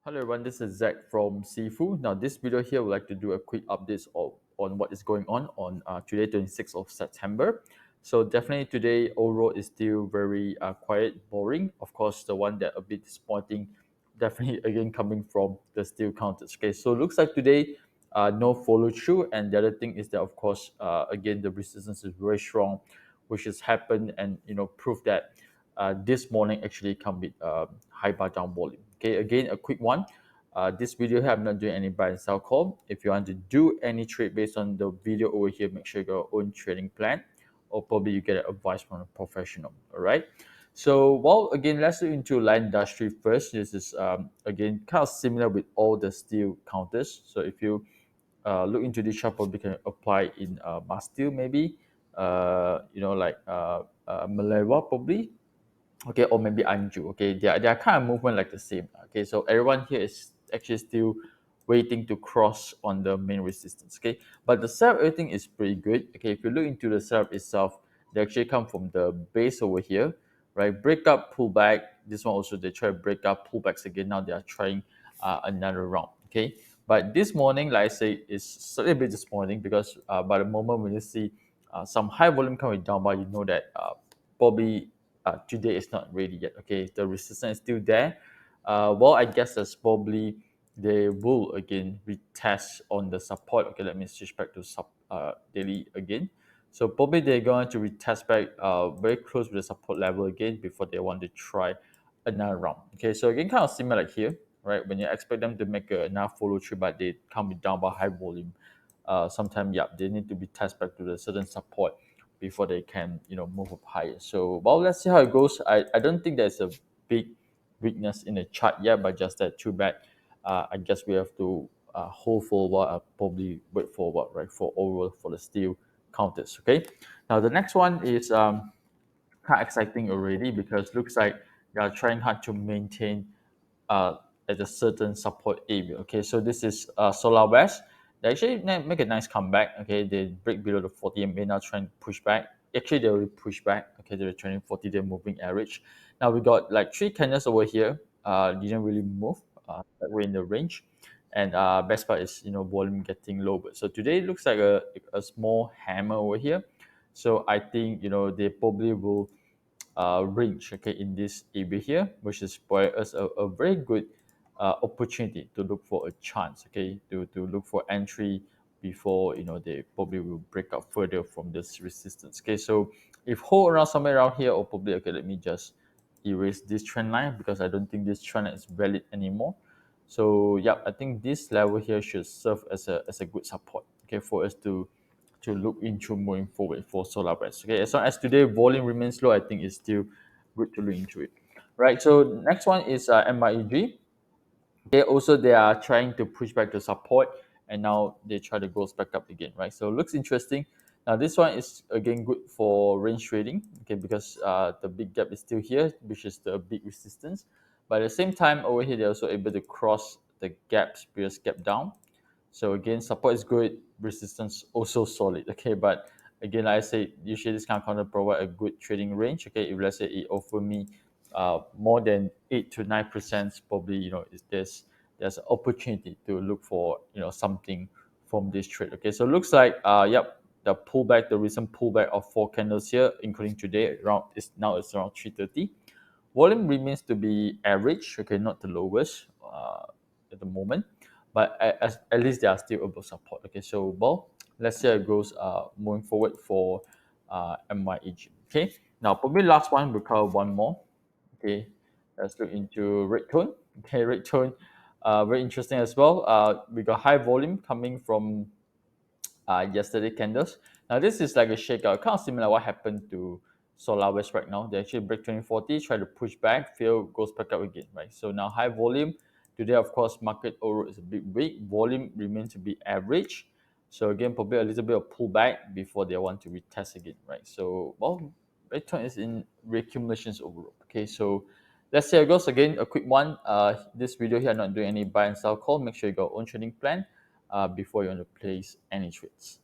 Hello everyone, this is Zach from Sifu. Now this video here, would like to do a quick update on what is going on today, 26th of September. So definitely today, overall is still very quiet, boring. Of course, the one that a bit disappointing, definitely again coming from the steel counters. Okay, so looks like today, no follow through, and the other thing is that of course, again the resistance is very strong, which has happened and prove that this morning actually come with high bar down volume. Okay, again, a quick one. This video here, I'm not doing any buy and sell call. If you want to do any trade based on the video over here, make sure you got your own trading plan, or probably you get advice from a professional. All right. So, well, again, let's look into light industry first. This is again kind of similar with all the steel counters. So, if you look into this chart, probably can apply in mass steel maybe, like Maleva probably, okay, or maybe Anju. Okay, they are kind of movement like the same. Okay, so everyone here is actually still waiting to cross on the main resistance. Okay, but the setup everything is pretty good. Okay, if you look into the setup itself, they actually come from the base over here, right? Break up, pull back. This one also they try to break up, pullbacks again. Now they are trying another round. Okay, but this morning, like I say, is slightly a bit disappointing because by the moment when you see some high volume coming down, but you know that probably today is not ready yet. Okay, the resistance is still there. Well, I guess that's probably they will again retest on the support. Okay, let me switch back to daily again. So probably they're going to retest back very close with the support level again before they want to try another round. Okay, so again, kind of similar like here, right? When you expect them to make enough follow through, but they come down by high volume. Sometimes, yeah, they need to be tested back to the certain support before they can move up higher. So well, let's see how it goes. I don't think there's a big weakness in the chart yet, but just that too bad. I guess we have to hold for a while, probably wait for a while, right? For overall for the steel counters. Okay. Now the next one is kind of exciting already because looks like they are trying hard to maintain uh, at a certain support area. Okay, so this is SLVEST. They actually make a nice comeback. Okay, they break below the 40 MA, now trying to push back. Actually, they already push back. Okay, they're trending 40-day moving average. Now we got like three candles over here. Didn't really move. That way in the range. And best part is volume getting lower. So today it looks like a small hammer over here. So I think they probably will range, okay, in this area here, which is for us a very good opportunity to look for a chance, okay, to look for entry before they probably will break up further from this resistance. Okay, so if hold around somewhere around here, or probably, okay, let me just erase this trend line because I don't think this trend line is valid anymore. So yeah, I think this level here should serve as a good support, okay, for us to look into moving forward for solar price. Okay, as long as today volume remains low, I think it's still good to look into it. Right. So next one is MYEG. Okay, also they are trying to push back the support, and now they try to go back up again. Right. So looks interesting. Now this one is again good for range trading. Okay, because the big gap is still here, which is the big resistance. But at the same time, over here they're also able to cross the gaps, previous gap down. So again, support is good, resistance also solid. Okay, but again, like I say, usually this kind of counter provide a good trading range. Okay, if let's say it offer me more than 8 to 9%, probably there's an opportunity to look for something from this trade. Okay, so looks like yep, the pullback, the recent pullback of four candles here, including today, around is now it's around 330. Volume remains to be average, okay, not the lowest at the moment, but at least they are still above support. Okay, so well, let's see how it goes moving forward for MYEG. Okay, now probably last one, we'll cover one more. Okay, let's look into REDTONE. Okay, REDTONE, very interesting as well. We got high volume coming from yesterday candles. Now this is like a shakeout, kind of similar what happened to SolarWest right now. They actually break 2040, try to push back, fail, goes back up again, right? So now high volume. Today, of course, market overall is a bit weak. Volume remains to be average. So again, probably a little bit of pullback before they want to retest again, right? So well, Bitcoin is in reaccumulations overall. Okay, so let's see how it goes. Again, a quick one. This video here, I'm not doing any buy and sell call. Make sure you got your own trading plan before you want to place any trades.